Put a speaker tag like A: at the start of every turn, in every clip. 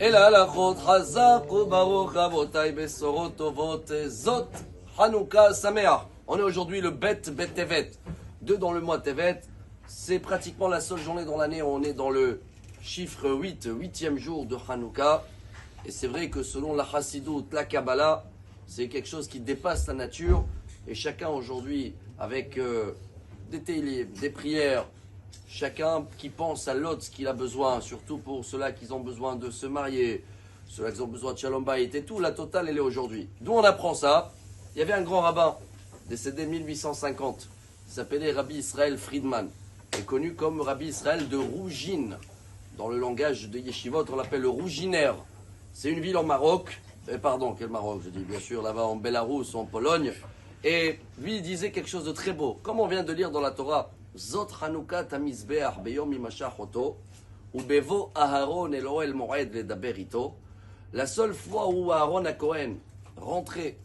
A: אל ההלכות חזק וברוך רבותיי בשורות טובות זאת Hanouka Sameach. On est aujourd'hui le Bet Tevet. 2 dans le mois Tevet. C'est pratiquement la seule journée dans l'année où on est dans le chiffre 8, 8e jour de Hanouka. Et c'est vrai que selon la Chassidut, la Kabbalah, c'est quelque chose qui dépasse la nature. Et chacun aujourd'hui, avec des télim, des prières, chacun qui pense à l'autre ce qu'il a besoin, surtout pour ceux-là qui ont besoin de se marier, ceux-là qui ont besoin de Shalom Bayit et tout, la totale elle est aujourd'hui. D'où on apprend ça? Il y avait un grand rabbin, décédé 1850, qui s'appelait Rabbi Israël Friedman, et connu comme Rabbi Israël de Rougine. Dans le langage de Yeshivot, on l'appelle le Rouginaire. C'est une ville en Maroc, quel Maroc? Je dis bien sûr là-bas en Bélarus, en Pologne. Et lui, il disait quelque chose de très beau. Comme on vient de lire dans la Torah, Zot Hanouka Tamizbeach Beyom Imashachoto, Ubevo Aharon Elohel Moed Ledaber Ito. La seule fois où Aaron à Cohen rentrait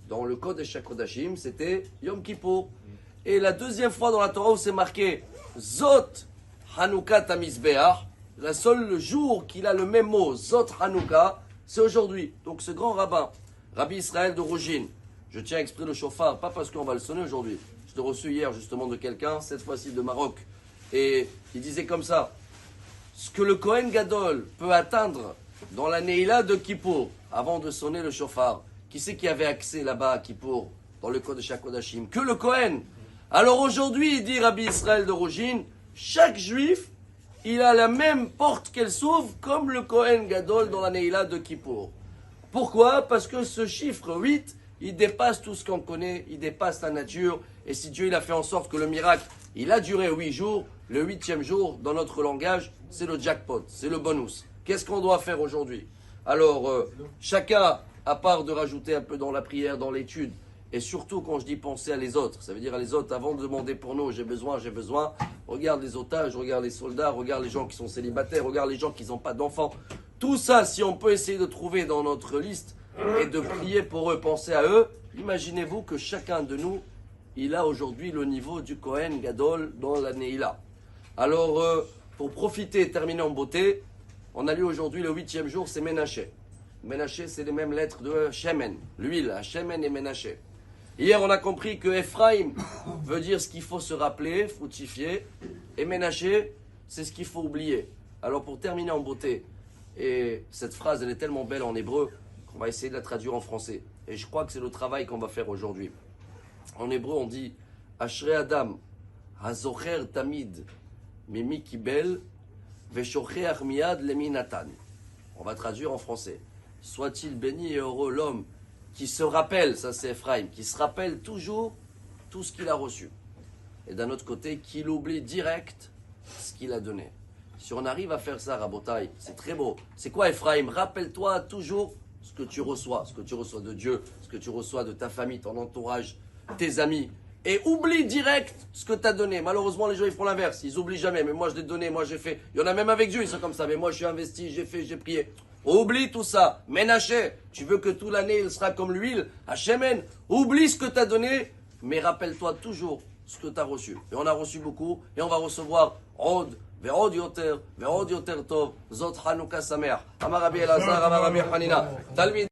A: dans le code de Kodashim, c'était Yom Kippour. Et la deuxième fois dans la Torah où c'est marqué Zot Hanouka Tamizbeach, la seule jour qu'il a le même mot, Zot Hanouka, c'est aujourd'hui. Donc ce grand rabbin, Rabbi Israël de Rougine, je tiens exprès le chauffard, pas parce qu'on va le sonner aujourd'hui. Je l'ai reçu hier justement de quelqu'un, cette fois-ci de Maroc. Et il disait comme ça, ce que le Kohen Gadol peut atteindre dans la Neila de Kippour, avant de sonner le chauffard, qui c'est qui avait accès là-bas à Kippour, dans le code de Shakodashim? Que le Kohen. Alors aujourd'hui, il dit Rabbi Israël de Rougine, chaque juif, il a la même porte qu'elle s'ouvre comme le Kohen Gadol dans la Neila de Kippour. Pourquoi? Parce que ce chiffre 8, il dépasse tout ce qu'on connaît, il dépasse la nature. Et si Dieu il a fait en sorte que le miracle, il a duré 8 jours, le 8e jour, dans notre langage, c'est le jackpot, c'est le bonus. Qu'est-ce qu'on doit faire aujourd'hui? Alors, chacun, à part de rajouter un peu dans la prière, dans l'étude, et surtout quand je dis penser à les autres, ça veut dire à les autres, avant de demander pour nous, j'ai besoin, regarde les otages, regarde les soldats, regarde les gens qui sont célibataires, regarde les gens qui n'ont pas d'enfants. Tout ça, si on peut essayer de trouver dans notre liste et de prier pour eux, penser à eux, imaginez-vous que chacun de nous, il a aujourd'hui le niveau du Kohen Gadol dans la Neila. Alors, pour profiter et terminer en beauté, on a lu aujourd'hui le 8e jour, c'est Ménaché. Ménaché, c'est les mêmes lettres de Shemen, l'huile, Shemen et Ménaché. Hier, on a compris que Ephraim veut dire ce qu'il faut se rappeler, fructifier, et Ménaché, c'est ce qu'il faut oublier. Alors, pour terminer en beauté, et cette phrase, elle est tellement belle en hébreu, qu'on va essayer de la traduire en français. Et je crois que c'est le travail qu'on va faire aujourd'hui. En hébreu, on dit Ashrei Adam, Hazocher Tamid, Mimi Kibel, Veshocheach Miad Lemi Natan. On va traduire en français. Soit-il béni et heureux l'homme qui se rappelle, ça c'est Ephraim, qui se rappelle toujours tout ce qu'il a reçu. Et d'un autre côté, qu'il oublie direct ce qu'il a donné. Si on arrive à faire ça, Rabotai, c'est très beau. C'est quoi Ephraim? Rappelle-toi toujours ce que tu reçois de Dieu, ce que tu reçois de ta famille, ton entourage, tes amis. Et oublie direct ce que tu as donné. Malheureusement, les gens ils font l'inverse. Ils oublient jamais. Mais moi, je l'ai donné, moi, j'ai fait. Il y en a même avec Dieu, ils sont comme ça. Mais moi, je suis investi, j'ai fait, j'ai prié. Oublie tout ça. Ménaché, tu veux que toute l'année, il sera comme l'huile. Hachemen, oublie ce que tu as donné. Mais rappelle-toi toujours ce que tu as reçu. Et on a reçu beaucoup. Et on va recevoir Od, Ve'od Yoter Tov, Zot Hanouka Sameach. Amar Rabbi Elazar, Amar Rabbi Hanina. Talmid.